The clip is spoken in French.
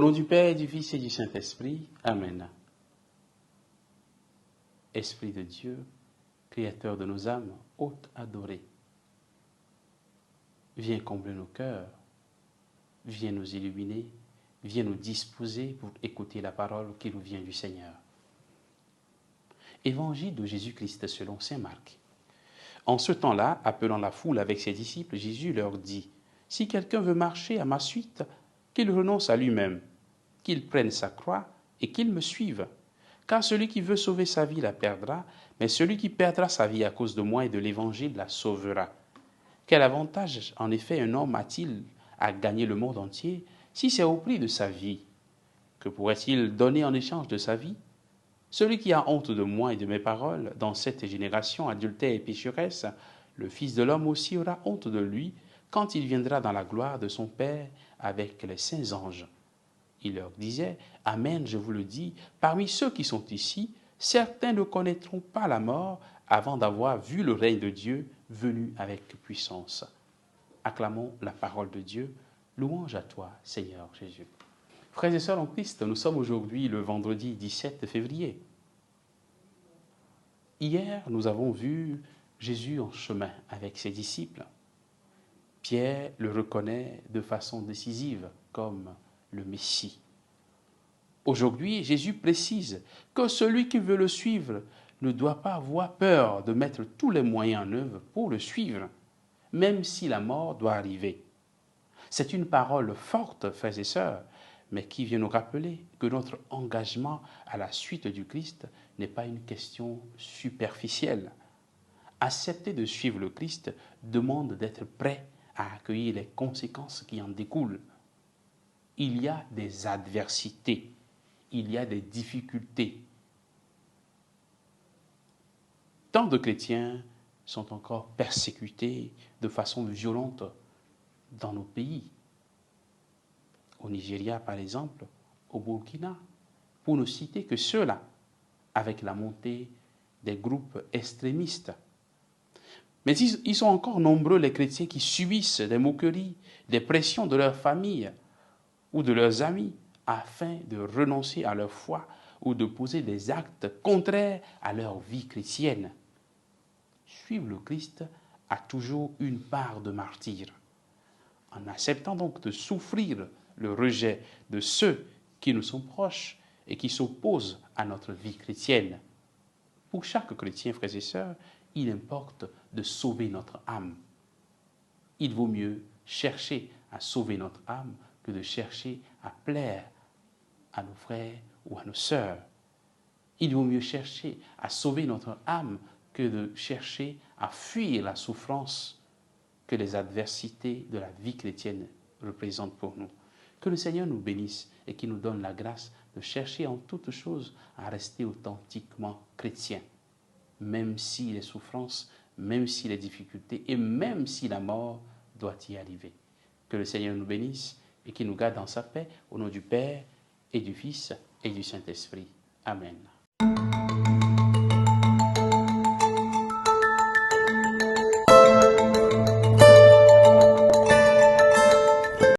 nom du Père, du Fils et du Saint-Esprit. Amen. Esprit de Dieu, Créateur de nos âmes, hôte adoré, viens combler nos cœurs, viens nous illuminer, viens nous disposer pour écouter la parole qui nous vient du Seigneur. Évangile de Jésus-Christ selon saint Marc. En ce temps-là, appelant la foule avec ses disciples, Jésus leur dit, « Si quelqu'un veut marcher à ma suite, qu'il renonce à lui-même, qu'il prenne sa croix et qu'il me suive. Car celui qui veut sauver sa vie la perdra, mais celui qui perdra sa vie à cause de moi et de l'Évangile la sauvera. Quel avantage, en effet, un homme a-t-il à gagner le monde entier si c'est au prix de sa vie? Que pourrait-il donner en échange de sa vie? Celui qui a honte de moi et de mes paroles dans cette génération adultère et pécheresse, le Fils de l'homme aussi aura honte de lui quand il viendra dans la gloire de son Père avec les saints anges. » Il leur disait, « Amen, je vous le dis, parmi ceux qui sont ici, certains ne connaîtront pas la mort avant d'avoir vu le règne de Dieu venu avec puissance. » Acclamons la parole de Dieu. Louange à toi, Seigneur Jésus. Frères et sœurs en Christ, nous sommes aujourd'hui le vendredi 17 février. Hier, nous avons vu Jésus en chemin avec ses disciples. Pierre le reconnaît de façon décisive comme le Messie. Aujourd'hui, Jésus précise que celui qui veut le suivre ne doit pas avoir peur de mettre tous les moyens en œuvre pour le suivre, même si la mort doit arriver. C'est une parole forte, frères et sœurs, mais qui vient nous rappeler que notre engagement à la suite du Christ n'est pas une question superficielle. Accepter de suivre le Christ demande d'être prêt à accueillir les conséquences qui en découlent. Il y a des adversités, il y a des difficultés. Tant de chrétiens sont encore persécutés de façon violente dans nos pays. Au Nigeria, par exemple, au Burkina, pour ne citer que ceux-là, avec la montée des groupes extrémistes. Mais ils sont encore nombreux, les chrétiens, qui subissent des moqueries, des pressions de leur famille ou de leurs amis, afin de renoncer à leur foi ou de poser des actes contraires à leur vie chrétienne. Suivre le Christ a toujours une part de martyre. En acceptant donc de souffrir le rejet de ceux qui nous sont proches et qui s'opposent à notre vie chrétienne. Pour chaque chrétien, frères et sœurs, il importe de sauver notre âme. Il vaut mieux chercher à sauver notre âme que de chercher à plaire à nos frères ou à nos sœurs. Il vaut mieux chercher à sauver notre âme que de chercher à fuir la souffrance que les adversités de la vie chrétienne représentent pour nous. Que le Seigneur nous bénisse et qu'il nous donne la grâce de chercher en toutes choses à rester authentiquement chrétiens, même si les souffrances, même si les difficultés et même si la mort doit y arriver. Que le Seigneur nous bénisse et qu'il nous garde dans sa paix, au nom du Père et du Fils et du Saint-Esprit. Amen.